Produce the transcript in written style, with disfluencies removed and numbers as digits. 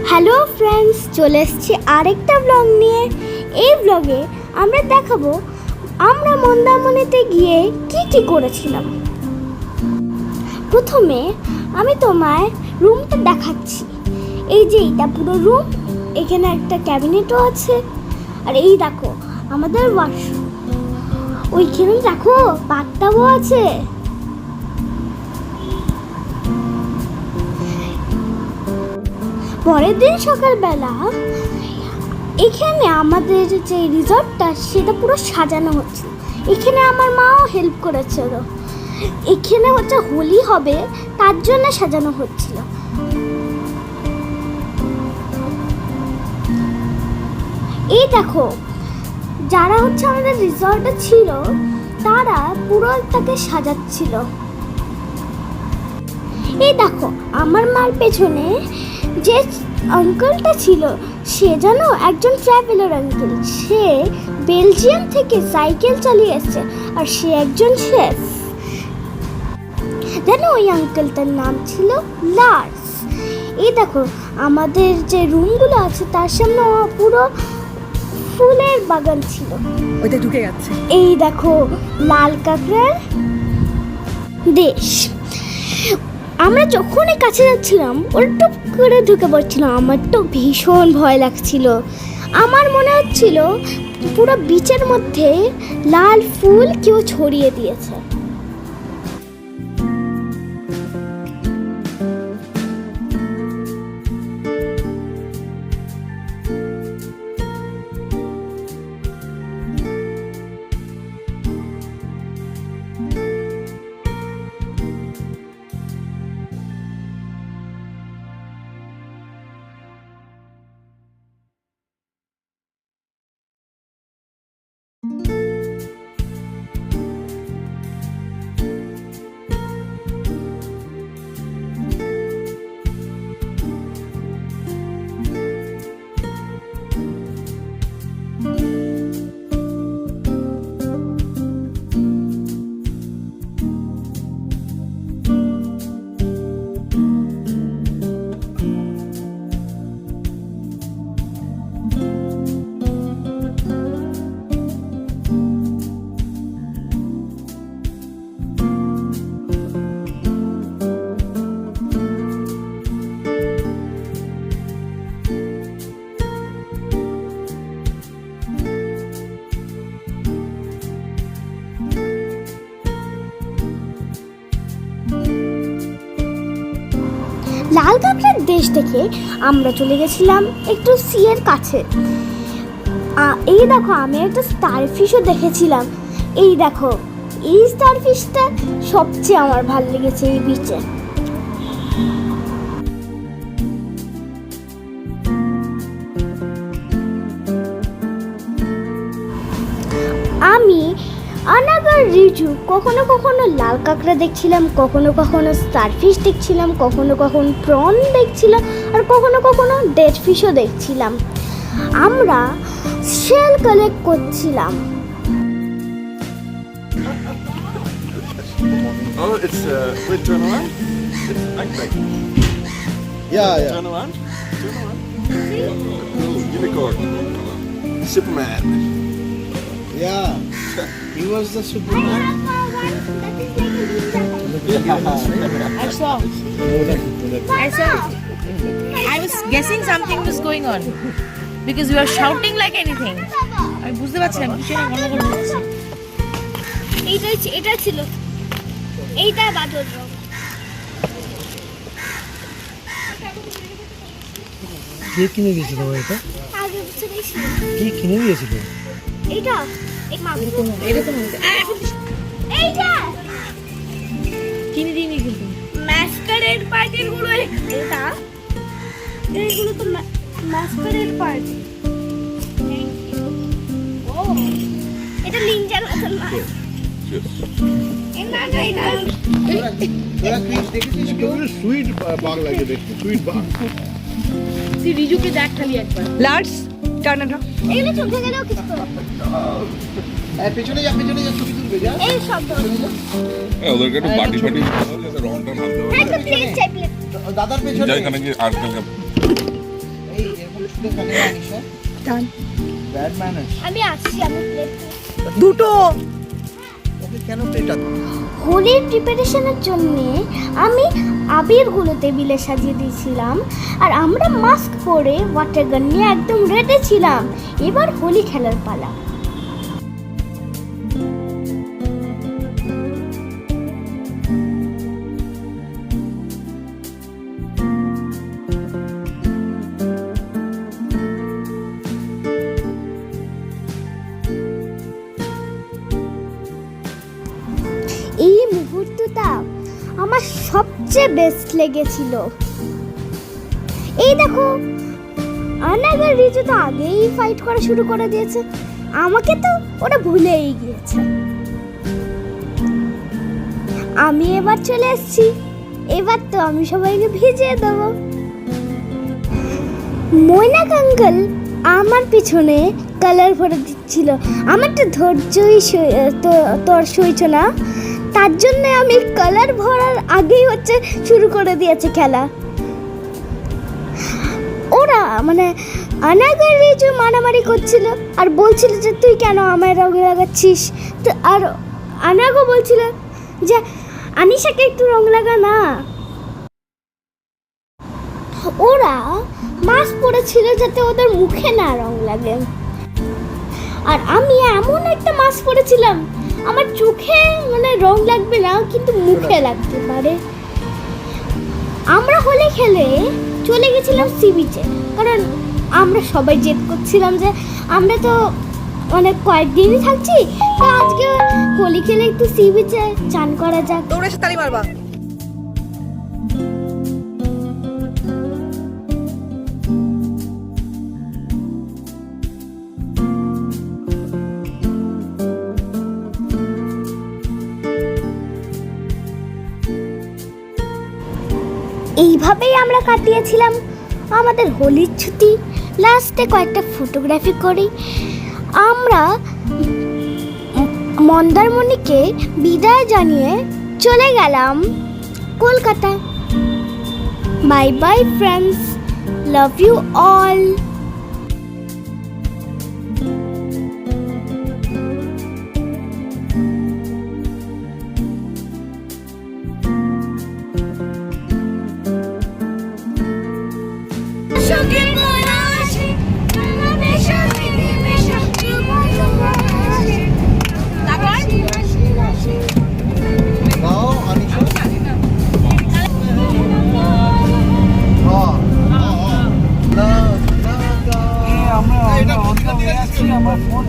Hello friends, চলে এসেছি আরেকটা ব্লগ নিয়ে। এই ব্লগে আমরা দেখাবো আমরা মন্দারমণিতে গিয়ে কি করেছিলাম। প্রথমে আমি তোমায় রুমটা দেখাচ্ছি। এই যে এটা পুরো রুম, এখানে একটা ক্যাবিনেটও আছে। আর এই দেখো আমাদের ওয়াশরুম, ওইখানে দেখো বাথটাবও আছে। পরের দিন সকালবেলা এখানে আমাদের যে রিসর্টটা সেটা পুরো সাজানো হচ্ছে। এখানে আমার মাও হেল্প করেছিল। এখানে হচ্ছে হোলি হবে, তার জন্য সাজানো হচ্ছিল। এই দেখো যারা হচ্ছে আমাদের রিসর্টে ছিল তারা পুরো তাকে সাজাচ্ছিল। এই দেখো আমার মার পেছনে যে আঙ্কেলটা ছিল সে যেন একজন ট্রাভেলার আঙ্কেল। সে বেলজিয়াম থেকে সাইকেল চালিয়ে এসেছে আর সে একজন শেফ। জানো ওই আঙ্কেলটার নাম ছিল লার্স। এই দেখো আমাদের যে রুমগুলো আছে তার সামনে পুরো ফুলের বাগান ছিল। ওইটা ঢুকে যাচ্ছে। এই দেখো লাল কাঁকড়ার দেশ। আমরা যখনই কাছে যাচ্ছিলাম ওরা টুপ করে ঢুকে পড়ছিল। আমার তো ভীষণ ভয় লাগছিল। আমার মনে হচ্ছিল পুরো বিচের মধ্যে লাল ফুল কেউ ছড়িয়ে দিয়েছে। লাল কাঁকড়ার দেশ থেকে আমরা চলে গেছিলাম একটু সিয়ের কাছে। এই দেখো আমি একটা স্টারফিশও দেখেছিলাম। এই দেখো এই স্টারফিশটা সবচেয়ে আমার ভালো লেগেছে এই বিচে। আমি অনাগার রিজু কখনো কখনো লাল কাঁকড়া দেখছিলাম, কখনো কখনো স্টারফিশ দেখছিলাম, কখনো কখনো প্রন দেখছিলাম, আর কখনো কখনো ডেড ফিশও দেখছিলাম। আমরা শেল কালেক্ট করছিলাম। Oh, it's wait, turn around. It's backpack. Yeah. Turn around. Unicorn. Superman. Yeah. He was the Superman. I saw. I was guessing something was going on because you were shouting like anything. আমি বুঝতে পারছিলাম কিছু না, গন্ডগোল হচ্ছে। এটা ছিল এইটা বাদর রং। কে কিনে দিয়েছিল এটা? আগে বুঝতে পেরেছি কি কিনে দিয়েছিল? এইটা এরকম এইটা কিনে দিইনি কিন্তু। ম্যাস্কারেড পার্টির গুলো এটা এইগুলো তো ম্যাস্কারেড পার্টি। ও এটা নিনজার মতন না। সুইট বাগ লাগে দেখতে, সুইট বাগ। তুই রিজুকে দেখ খালি একবার। লার্স টার্ন। এগুলো চোখে গেলেও কিছু পেছনে যা ছবি তুলবে যা এই শব্দ ওদেরকে একটু বাটি ফাটি দিতে হবে যাতে রংটা ভালো হয়। একটা প্লেট চাই প্লেট দাদার পেছনে যাই এখানে কি আজকাল এই এরকম শুধু কানে আনিস ব্যাড ম্যানার্স আমি আসছি আমি প্লেট দুটো ওকে কেন প্লেট হোলির প্রিপারেশনের জন্য আমি আবিরগুলো টেবিলে সাজিয়ে দিয়েছিলাম আর আমরা মাস্ক পরে ওয়াটার গান নিয়ে একদম রেডি ছিলাম। এবার হোলি খেলার পালা। এই মুহূর্তটা আমার সবচেয়ে বেস্ট লেগেছিল। এই দেখো আনাগার রিজু তো আগেই ফাইট করা শুরু করে দিয়েছে, আমাকে তো ওরা ভুলেই গিয়েছে। আমি এবার চলে এসেছি, এবার তো আমি সবাইকে ভিজিয়ে দেবো। ময়নাক আঙ্কেল আমার পিছনে কালার ভরে দিচ্ছিল, আমার তো ধৈর্যই তোর সইছ না, তার জন্য আমি কালার ভরার আগেই শুরু করে দিয়েছে খেলা। ওরা মানে আনাগার রিজু মারামারি করছিল আর বলছিল যে তুই কেন আমায় রং লাগাচ্ছিস, তো আর আনাগো বলছিল যে আনিশাকে একটু রং লাগা না। ওরা মাস্ক পরেছিল যাতে ওদের মুখে না রং লাগে, আর আমি এমন একটা মাস্ক পরেছিলাম আমার চোখে মানে রং লাগবে না কিন্তু মুখে লাগতে পারে। আমরা হোলি খেলে চলে গেছিলাম সি বিচে, কারণ আমরা সবাই জেদ করছিলাম যে আমরা তো অনেক কয়েকদিনই থাকছি, তো আজকে হোলি খেলে একটু সি বিচে চান করা যাক। দৌড়ে এসে তালি মারবা। এইভাবেই আমরা কাটিয়েছিলাম আমাদের হোলির ছুটি। লাস্টে কয়েকটা ফটোগ্রাফি করি। আমরা মন্দারমণিকে বিদায় জানিয়ে চলে গেলাম Kolkata. Bye bye friends, love you all. দাও আনিশা আমরা অন্য হয়ে আছি, আমার ফোন